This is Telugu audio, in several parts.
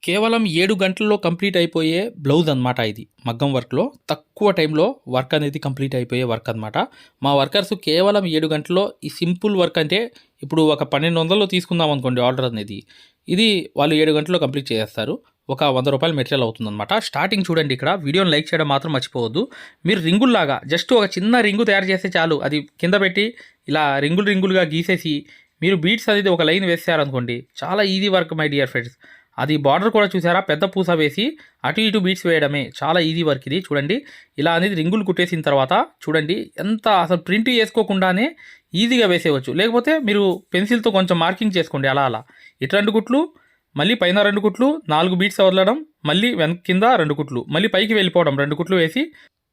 కేవలం 7 గంటల్లో కంప్లీట్ అయిపోయే బ్లౌజ్ అనమాట ఇది. మగ్గం వర్క్‌లో తక్కువ టైంలో వర్క్ అనేది కంప్లీట్ అయిపోయే వర్క్ అనమాట. మా వర్కర్స్ కేవలం 7 గంటల్లో ఈ సింపుల్ వర్క్ అంటే ఇప్పుడు ఒక 1200లో తీసుకుందాం అనుకోండి ఆర్డర్ అనేది. ఇది వాళ్ళు 7 గంటల్లో కంప్లీట్ చేసేస్తారు. ఒక ₹100 మెటీరియల్ అవుతుందన్నమాట. స్టార్టింగ్ చూడండి, ఇక్కడ వీడియోని లైక్ చేయడం మాత్రం మర్చిపోవద్దు. మీరు రింగుల్లాగా జస్ట్ ఒక చిన్న రింగు తయారు చేస్తే చాలు. అది కింద పెట్టి ఇలా రింగులుగా గీసేసి మీరు బీడ్స్ అనేది ఒక లైన్ వేసారనుకోండి, చాలా easy work my dear friends. అది బార్డర్ కూడా చూసారా, పెద్ద పూస వేసి అటు ఇటు బీడ్స్ వేయడమే. చాలా ఈజీ వర్క్ ఇది. చూడండి, ఇలా అనేది రింగులు కుట్టేసిన తర్వాత చూడండి ఎంత అసలు ప్రింట్ చేసుకోకుండానే ఈజీగా వేసేయవచ్చు. లేకపోతే మీరు పెన్సిల్తో కొంచెం మార్కింగ్ చేసుకోండి. అలా ఇటు 2 కుట్లు, మళ్ళీ పైన 2 కుట్లు, 4 బీడ్స్ వదలడం, మళ్ళీ కింద 2 కుట్లు, మళ్ళీ పైకి వెళ్ళిపోవడం 2 కుట్లు వేసి,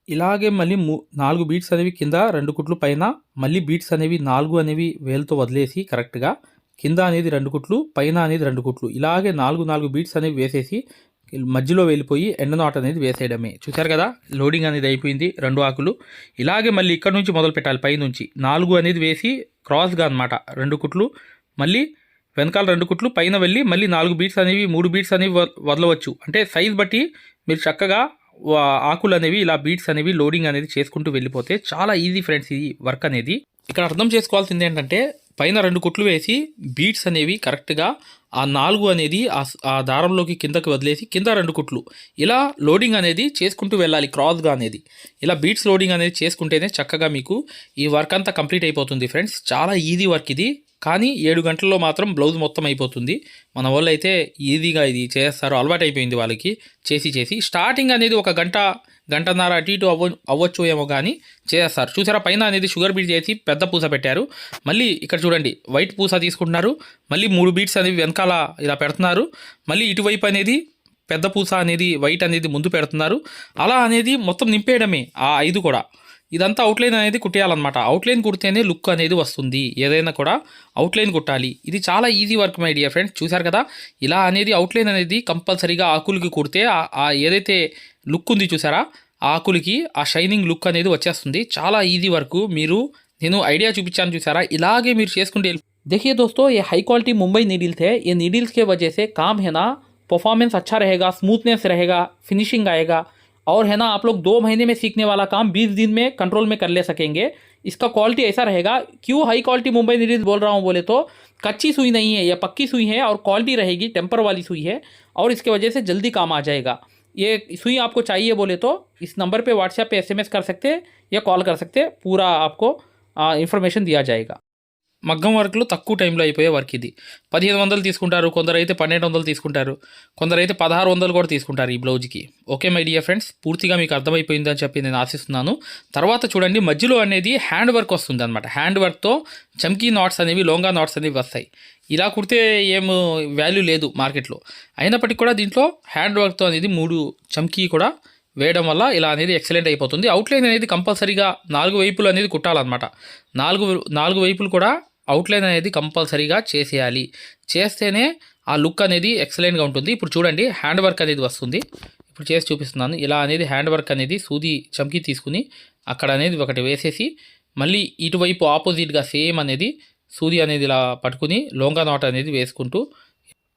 ఇలాగే మళ్ళీ 4 బీడ్స్ అనేవి కింద, 2 కుట్లు పైన, మళ్ళీ బీడ్స్ అనేవి 4 అనేవి వేలుతో వదిలేసి కరెక్ట్గా కింద అనేది 2 కుట్లు, పైన అనేది 2 కుట్లు, ఇలాగే 4 బీడ్స్ అనేవి వేసేసి మధ్యలో వెళ్ళిపోయి ఎండ నాట్ అనేది వేసేయడమే. చూసారు కదా, లోడింగ్ అనేది అయిపోయింది. 2 ఆకులు ఇలాగే మళ్ళీ ఇక్కడ నుంచి మొదలు పెట్టాలి. పైనుంచి 4 అనేది వేసి క్రాస్గా అనమాట 2 కుట్లు, మళ్ళీ వెనకాల 2 కుట్లు, పైన వెళ్ళి మళ్ళీ 4 బీడ్స్ అనేవి 3 బీడ్స్ అనేవి వదలవచ్చు. అంటే సైజ్ బట్టి మీరు చక్కగా ఆకులు అనేవి ఇలా బీడ్స్ అనేవి లోడింగ్ అనేది చేసుకుంటూ వెళ్ళిపోతే చాలా ఈజీ ఫ్రెండ్స్ ఈ వర్క్ అనేది. ఇక్కడ అర్థం చేసుకోవాల్సింది ఏంటంటే, పైన 2 కుట్లు వేసి బీడ్స్ అనేవి కరెక్ట్గా ఆ 4 అనేది ఆ దారంలోకి కిందకి వదిలేసి కింద 2 కుట్లు, ఇలా లోడింగ్ అనేది చేసుకుంటూ వెళ్ళాలి క్రాస్గా అనేది. ఇలా బీడ్స్ లోడింగ్ అనేది చేసుకుంటేనే చక్కగా మీకు ఈ వర్క్ అంతా కంప్లీట్ అయిపోతుంది ఫ్రెండ్స్. చాలా ఈజీ వర్క్ ఇది. కానీ 7 గంటల్లో మాత్రం బ్లౌజ్ మొత్తం అయిపోతుంది. మన వాళ్ళు అయితే ఈజీగా ఇది చేస్తారు, అలవాటు అయిపోయింది వాళ్ళకి చేసి. స్టార్టింగ్ అనేది ఒక గంటన్నర అటు ఇటు అవ్వచ్చు ఏమో కానీ చేస్తారు. చూసారా, పైన అనేది షుగర్ బీడ్ చేసి పెద్ద పూస పెట్టారు. మళ్ళీ ఇక్కడ చూడండి, వైట్ పూస తీసుకుంటున్నారు. మళ్ళీ 3 బీడ్స్ అనేవి వెనకాల ఇలా పెడుతున్నారు. మళ్ళీ ఇటువైపు అనేది పెద్ద పూస అనేది వైట్ అనేది ముందు పెడుతున్నారు. అలా అనేది మొత్తం నింపేయడమే ఆ 5 కూడా. ఇదంతా అవుట్లైన్ అనేది కుట్టేయాలన్నమాట. అవుట్లైన్ కుడితేనే లుక్ అనేది వస్తుంది. ఏదైనా కూడా అవుట్లైన్ కుట్టాలి. ఇది చాలా easy work my dear friends. చూసారు కదా, ఇలా అనేది అవుట్లైన్ అనేది కంపల్సరీగా ఆకులకి కుడితే ఏదైతే లుక్ ఉంది చూసారా, ఆ ఆకులకి ఆ షైనింగ్ లుక్ అనేది వచ్చేస్తుంది. చాలా ఈజీ వర్క్. నేను ఐడియా చూపించాను చూసారా, ఇలాగే మీరు చేసుకుంటే. देखिए दोस्तों, ये हाई क्वालिटी मुंबई नीडल्स है. ये नीडल्स के वजह से काम है ना, परफॉर्मेंस अच्छा रहेगा, स्मूथनेस रहेगा, फिनिशिंग आएगा. और है ना, आप लोग 2 महीने में सीखने वाला काम 20 दिन में कंट्रोल में कर ले सकेंगे. इसका क्वालिटी ऐसा रहेगा. क्यों हाई क्वालिटी मुंबई नीडल्स बोल रहा हूँ बोले तो, कच्ची सुई नहीं है, यह पक्की सुई है और क्वालिटी रहेगी, टेम्पर वाली सुई है और इसके वजह से जल्दी काम आ जाएगा. ये सुई आपको चाहिए बोले तो इस नंबर पे व्हाट्सएप पे SMS कर सकते हैं या कॉल कर सकते हैं. पूरा आपको इन्फॉर्मेशन दिया जाएगा. మగ్గం వర్క్లో తక్కువ టైంలో అయిపోయే వర్క్ ఇది. 1500 తీసుకుంటారు, కొందరైతే 1200 తీసుకుంటారు, కొందరైతే 1600 కూడా తీసుకుంటారు ఈ బ్లౌజ్కి. ఓకే మై డియర్ ఫ్రెండ్స్, పూర్తిగా మీకు అర్థమైపోయిందని చెప్పి నేను ఆశిస్తున్నాను. తర్వాత చూడండి, మధ్యలో అనేది హ్యాండ్ వర్క్ వస్తుంది అనమాట. హ్యాండ్ వర్క్తో చమ్కీ నాట్స్ అనేవి, లోంగా నాట్స్ అనేవి వస్తాయి. ఇలా కుడితే ఏం వాల్యూ లేదు మార్కెట్లో. అయినప్పటికీ కూడా దీంట్లో హ్యాండ్ వర్క్తో అనేది 3 చమ్కీ కూడా వేయడం వల్ల ఇలా అనేది ఎక్సలెంట్ అయిపోతుంది. అవుట్లైన్ అనేది కంపల్సరీగా 4 వైపులు అనేది కుట్టాలన్నమాట. 4 వైపులు కూడా అవుట్లైన్ అనేది కంపల్సరీగా చేసేయాలి. చేస్తేనే ఆ లుక్ అనేది ఎక్సలెంట్గా ఉంటుంది. ఇప్పుడు చూడండి, హ్యాండ్ వర్క్ అనేది వస్తుంది. ఇప్పుడు చేసి చూపిస్తున్నాను. ఇలా అనేది హ్యాండ్ వర్క్ అనేది సూది చమ్కీ తీసుకుని అక్కడ అనేది ఒకటి వేసేసి, మళ్ళీ ఇటువైపు ఆపోజిట్గా సేమ్ అనేది సూది అనేది ఇలా పట్టుకుని లోంగా నాట్ అనేది వేసుకుంటూ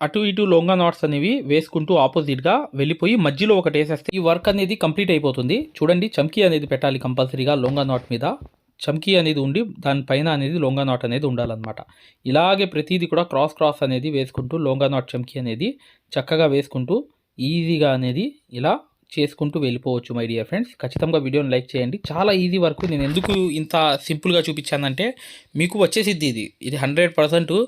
అటు ఇటు లోంగా నాట్స్ అనేవి వేసుకుంటూ ఆపోజిట్గా వెళ్ళిపోయి మధ్యలో ఒకటి వేసేస్తే ఈ వర్క్ అనేది కంప్లీట్ అయిపోతుంది. చూడండి, చమ్కీ అనేది పెట్టాలి కంపల్సరీగా. లోంగా నాట్ మీద చమ్కీ అనేది ఉండి దానిపైన అనేది లోంగా నాట్ అనేది ఉండాలన్నమాట. ఇలాగే ప్రతిదీ కూడా క్రాస్ అనేది వేసుకుంటూ లోంగా నాట్ చమ్కీ అనేది చక్కగా వేసుకుంటూ ఈజీగా అనేది ఇలా చేసుకుంటూ వెళ్ళిపోవచ్చు మై డియర్ ఫ్రెండ్స్. ఖచ్చితంగా వీడియోని లైక్ చేయండి. చాలా ఈజీ వర్క్. నేను ఎందుకు ఇంత సింపుల్గా చూపించానంటే, మీకు వచ్చేసిద్ది ఇది 100%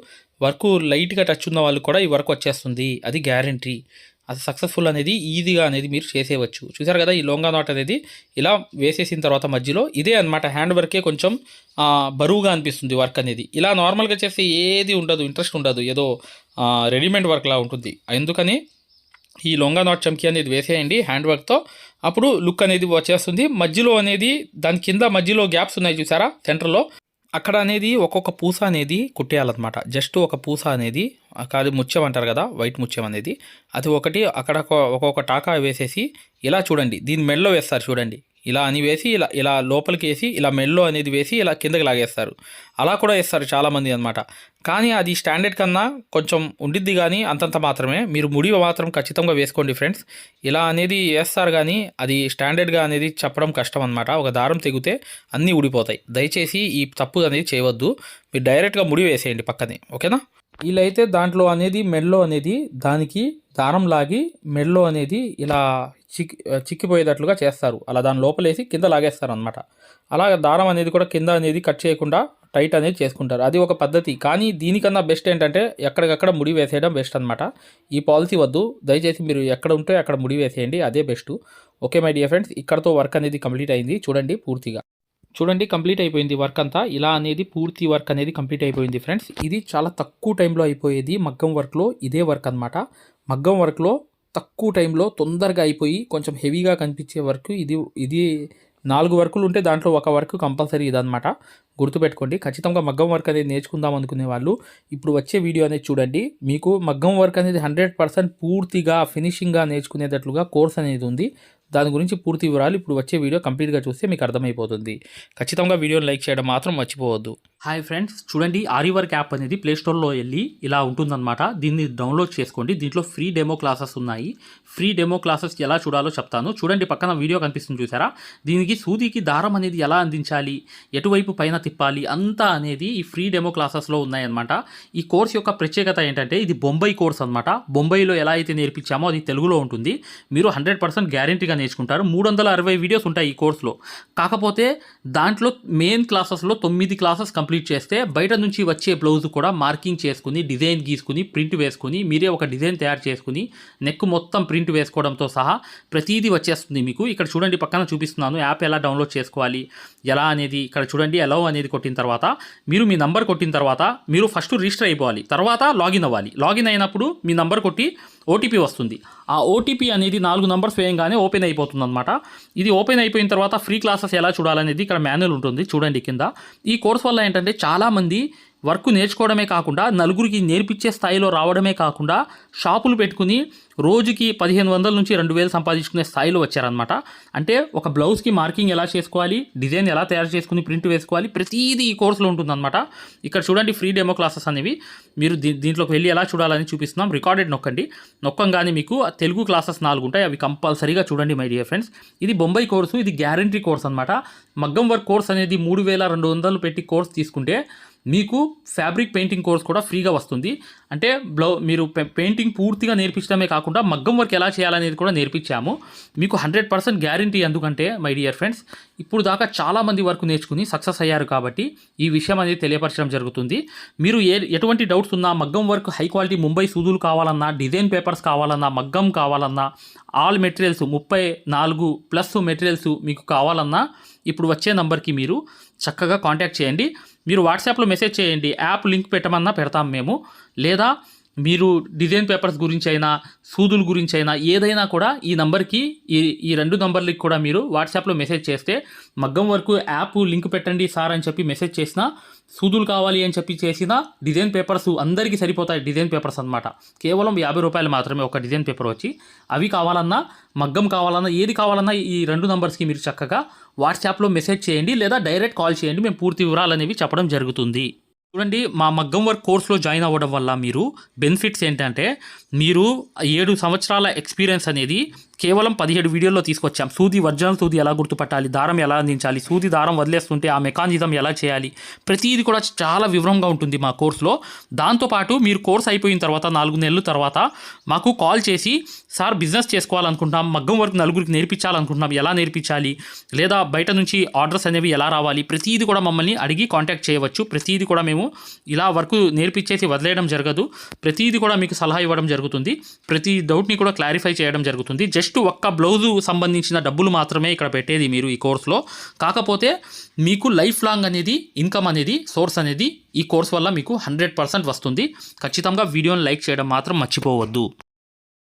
వర్క్ లైట్గా టచ్ ఉన్న వాళ్ళు కూడా ఈ వర్క్ వచ్చేస్తుంది. అది గ్యారంటీ. అది సక్సెస్ఫుల్ అనేది ఈజీగా అనేది మీరు చేసేయవచ్చు. చూసారు కదా, ఈ లోంగా నాట్ అనేది ఇలా వేసేసిన తర్వాత మధ్యలో ఇదే అనమాట. హ్యాండ్ వర్కే కొంచెం బరువుగా అనిపిస్తుంది వర్క్ అనేది. ఇలా నార్మల్గా చేస్తే ఏది ఉండదు, ఇంట్రెస్ట్ ఉండదు, ఏదో రెడీమేడ్ వర్క్లా ఉంటుంది. అందుకని ఈ లోంగా నాట్ చమ్కీ అనేది వేసేయండి హ్యాండ్ వర్క్తో. అప్పుడు లుక్ అనేది వచ్చేస్తుంది. మధ్యలో అనేది దాని కింద మధ్యలో గ్యాప్స్ ఉన్నాయి చూసారా సెంటర్లో, అక్కడ అనేది ఒక్కొక్క పూస అనేది కుట్టేయాలన్నమాట. జస్ట్ ఒక పూస అనేది కాదు ముత్యం అంటారు కదా, వైట్ ముత్యం అనేది, అది ఒకటి అక్కడ ఒక్కొక్క టాకా వేసేసి ఇలా చూడండి, దీని మెడలో వేస్తారు చూడండి, ఇలా అని వేసి ఇలా ఇలా లోపలికి వేసి ఇలా మెడలో అనేది వేసి ఇలా కిందకి లాగేస్తారు. అలా కూడా వేస్తారు చాలామంది అనమాట. కానీ అది స్టాండర్డ్ కన్నా కొంచెం ఉండిద్ది, కానీ అంతంత మాత్రమే. మీరు ముడి మాత్రం ఖచ్చితంగా వేసుకోండి ఫ్రెండ్స్. ఇలా అనేది వేస్తారు కానీ అది స్టాండర్డ్గా అనేది చెప్పడం కష్టం అనమాట. ఒక దారం తెగితే అన్నీ ఊడిపోతాయి. దయచేసి ఈ తప్పు అనేది చేయవద్దు. మీరు డైరెక్ట్గా ముడి వేసేయండి పక్కనే, ఓకేనా. ఇలా అయితే దాంట్లో అనేది మెడలో అనేది దానికి దారం లాగి మెడలో అనేది ఇలా చిక్కిపోయేటట్లుగా చేస్తారు. అలా దాని లోపలేసి కింద లాగేస్తారు అనమాట. అలా దారం అనేది కూడా కింద అనేది కట్ చేయకుండా టైట్ అనేది చేసుకుంటారు. అది ఒక పద్ధతి. కానీ దీనికన్నా బెస్ట్ ఏంటంటే ఎక్కడికక్కడ ముడి వేసేయడం బెస్ట్ అనమాట. ఈ పాలసీ వద్దు, దయచేసి మీరు ఎక్కడ ఉంటే అక్కడ ముడి వేసేయండి, అదే best. Okay my dear friends, ఇక్కడతో వర్క్ అనేది కంప్లీట్ అయింది. చూడండి పూర్తిగా చూడండి, కంప్లీట్ అయిపోయింది వర్క్ అంతా. ఇలా అనేది పూర్తి వర్క్ అనేది కంప్లీట్ అయిపోయింది ఫ్రెండ్స్. ఇది చాలా తక్కువ టైంలో అయిపోయేది మగ్గం వర్క్లో ఇదే వర్క్ అనమాట. మగ్గం వర్క్లో తక్కువ టైంలో తొందరగా అయిపోయి కొంచెం హెవీగా కనిపించే వర్క్ ఇది 4 వర్కులు ఉంటే దాంట్లో ఒక వర్క్ కంపల్సరీ ఇదనమాట. గుర్తుపెట్టుకోండి. ఖచ్చితంగా మగ్గం వర్క్ అనేది నేర్చుకుందాం అనుకునే వాళ్ళు ఇప్పుడు వచ్చే వీడియో అనేది చూడండి. మీకు మగ్గం వర్క్ అనేది 100% పూర్తిగా ఫినిషింగ్గా నేర్చుకునేటట్లుగా కోర్స్ అనేది ఉంది. దాని గురించి పూర్తి వివరాలు ఇప్పుడు వచ్చే వీడియో కంప్లీట్గా చూస్తే మీకు అర్థమైపోతుంది. ఖచ్చితంగా వీడియోని లైక్ చేయడం మాత్రం మర్చిపోవద్దు. హాయ్ ఫ్రెండ్స్, చూడండి ఆరి వర్క్ యాప్ అనేది ప్లేస్టోర్లో వెళ్ళి ఇలా ఉంటుందన్నమాట. దీన్ని డౌన్లోడ్ చేసుకోండి. దీంట్లో ఫ్రీ డెమో క్లాసెస్ ఉన్నాయి. ఫ్రీ డెమో క్లాసెస్ ఎలా చూడాలో చెప్తాను. చూడండి, పక్కన వీడియో కనిపిస్తుంది చూసారా, దీనికి సూదికి దారం అనేది ఎలా అందించాలి, ఎటువైపు పైన తిప్పాలి అంతా అనేది ఈ ఫ్రీ డెమో క్లాసెస్లో ఉన్నాయన్నమాట. ఈ కోర్స్ యొక్క ప్రత్యేకత ఏంటంటే ఇది బొంబాయి కోర్స్ అనమాట. బొంబాయిలో ఎలా అయితే నేర్పించామో అది తెలుగులో ఉంటుంది. మీరు 100% గ్యారంటీగా నేర్చుకుంటారు. 360 వీడియోస్ ఉంటాయి ఈ కోర్సులో. కాకపోతే దాంట్లో మెయిన్ క్లాసెస్లో 9 క్లాసెస్ కంప్లీట్ చేస్తే బయట నుంచి వచ్చే బ్లౌజ్ కూడా మార్కింగ్ చేసుకుని డిజైన్ గీసుకుని ప్రింట్ వేసుకుని మీరే ఒక డిజైన్ తయారు చేసుకుని నెక్ మొత్తం ప్రింట్ వేసుకోవడంతో సహా ప్రతిదీ వచ్చేస్తుంది మీకు. ఇక్కడ చూడండి, పక్కన చూపిస్తున్నాను యాప్ ఎలా డౌన్లోడ్ చేసుకోవాలి ఎలా అనేది. ఇక్కడ చూడండి, అలౌ అనేది కొట్టిన తర్వాత మీరు మీ నంబర్ కొట్టిన తర్వాత మీరు ఫస్ట్ రిజిస్టర్ అయిపోవాలి, తర్వాత లాగిన్ అవ్వాలి. లాగిన్ అయినప్పుడు మీ నంబర్ కొట్టి ఓటీపీ వస్తుంది. ఆ ఓటీపీ అనేది 4 నంబర్స్ వేయంగానే ఓపెన్ అయిపోతుంది అనమాట. ఇది ఓపెన్ అయిపోయిన తర్వాత ఫ్రీ క్లాసెస్ ఎలా చూడాలనేది ఇక్కడ మాన్యువల్ ఉంటుంది చూడండి కింద. ఈ కోర్స్ వల్ల ఏంటంటే చాలామంది వర్క్ నేర్చుకోవడమే కాకుండా నలుగురికి నేర్పించే స్థాయిలో రావడమే కాకుండా షాపులు పెట్టుకుని రోజుకి 1500 నుంచి 2000 సంపాదించుకునే స్థాయిలో వచ్చారనమాట. అంటే ఒక బ్లౌజ్కి మార్కింగ్ ఎలా చేసుకోవాలి, డిజైన్ ఎలా తయారు చేసుకుని ప్రింట్ వేసుకోవాలి, ప్రతిదీ ఈ కోర్సులో ఉంటుందన్నమాట. ఇక్కడ చూడండి ఫ్రీ డెమో క్లాసెస్ అనేవి మీరు దీంట్లోకి వెళ్ళి ఎలా చూడాలని చూపిస్తున్నాం. రికార్డెడ్ నొక్కంగానే మీకు తెలుగు క్లాసెస్ 4 ఉంటాయి. అవి కంపల్సరీగా చూడండి మై డియర్ ఫ్రెండ్స్. ఇది బొంబాయి కోర్సు, ఇది గ్యారంటీ కోర్స్ అనమాట. మగ్గం వర్క్ కోర్స్ అనేది 3200 పెట్టి కోర్స్ తీసుకుంటే మీకు ఫ్యాబ్రిక్ పెయింటింగ్ కోర్స్ కూడా ఫ్రీగా వస్తుంది. అంటే మీరు పెయింటింగ్ పూర్తిగా నేర్పించడమే కాకుండా మగ్గం వర్క్ ఎలా చేయాలనేది కూడా నేర్పించాము మీకు. 100% గ్యారంటీ. ఎందుకంటే మై డియర్ ఫ్రెండ్స్, ఇప్పుడు దాకా చాలామంది వర్క్ నేర్చుకుని సక్సెస్ అయ్యారు కాబట్టి ఈ విషయం అనేది తెలియపరచడం జరుగుతుంది. మీరు ఎటువంటి డౌట్స్ ఉన్నా, మగ్గం వర్క్ హై క్వాలిటీ ముంబై సూదులు కావాలన్నా, డిజైన్ పేపర్స్ కావాలన్నా, మగ్గం కావాలన్నా, ఆల్ మెటీరియల్స్ 34+ మెటీరియల్స్ మీకు కావాలన్నా ఇప్పుడు వచ్చే నంబర్కి మీరు చక్కగా కాంటాక్ట్ చేయండి. మీరు వాట్సాప్లో మెసేజ్ చేయండి, యాప్ లింక్ పెట్టమన్నా పెడతాం మేము. లేదా మీరు డిజైన్ పేపర్స్ గురించి అయినా, సూదుల గురించి అయినా ఏదైనా కూడా ఈ నంబర్కి ఈ 2 నంబర్లకి కూడా మీరు వాట్సాప్లో మెసేజ్ చేస్తే మగ్గం వరకు యాప్ లింక్ పెట్టండి సార్ అని చెప్పి మెసేజ్ చేసినా, సూదులు కావాలి అని చెప్పి చేసిన డిజైన్ పేపర్స్ అందరికీ సరిపోతాయి. డిజైన్ పేపర్స్ అనమాట కేవలం 50 రూపాయలు మాత్రమే ఒక డిజైన్ పేపర్ వచ్చి. అవి కావాలన్నా, మగ్గం కావాలన్నా, ఏది కావాలన్నా ఈ 2 నంబర్స్కి మీరు చక్కగా వాట్సాప్లో మెసేజ్ చేయండి లేదా డైరెక్ట్ కాల్ చేయండి. మేము పూర్తి వివరాలు అనేవి చెప్పడం జరుగుతుంది. చూడండి, మా మగ్గం వర్క్ కోర్సులో జాయిన్ అవ్వడం వల్ల మీరు బెనిఫిట్స్ ఏంటంటే మీరు 7 సంవత్సరాల ఎక్స్పీరియన్స్ అనేది కేవలం 17 వీడియోల్లో తీసుకొచ్చాం. సూది, ఒరిజినల్ సూది ఎలా గుర్తుపట్టాలి, దారం ఎలా అందించాలి, సూది దారం వదిలేస్తుంటే ఆ మెకానిజం ఎలా చేయాలి, ప్రతిదీ కూడా చాలా వివరంగా ఉంటుంది మా కోర్సులో. దాంతోపాటు మీరు కోర్స్ అయిపోయిన తర్వాత 4 నెలల తర్వాత మాకు కాల్ చేసి సార్ బిజినెస్ చేసుకోవాలనుకుంటున్నాం, మగ్గం వర్క్ నలుగురికి నేర్పించాలనుకుంటున్నాం, ఎలా నేర్పించాలి, లేదా బయట నుంచి ఆర్డర్స్ అనేవి ఎలా రావాలి, ప్రతిదీ కూడా మమ్మల్ని అడిగి కాంటాక్ట్ చేయవచ్చు. ప్రతిదీ కూడా మేము ఇలా వర్క్ నేర్పించేసి వదిలేయడం జరగదు. ప్రతిదీ కూడా మీకు సలహా ఇవ్వడం జరుగుతుంది. ప్రతి డౌట్ని కూడా క్లారిఫై చేయడం జరుగుతుంది. జస్ట్ ఒక్క బ్లౌజు సంబంధించిన డబ్బులు మాత్రమే ఇక్కడ పెట్టేది మీరు ఈ కోర్సులో. కాకపోతే మీకు లైఫ్ లాంగ్ అనేది ఇన్కమ్ అనేది సోర్స్ అనేది ఈ కోర్స్ వల్ల మీకు 100% వస్తుంది. ఖచ్చితంగా వీడియోని లైక్ చేయడం మాత్రం మర్చిపోవద్దు.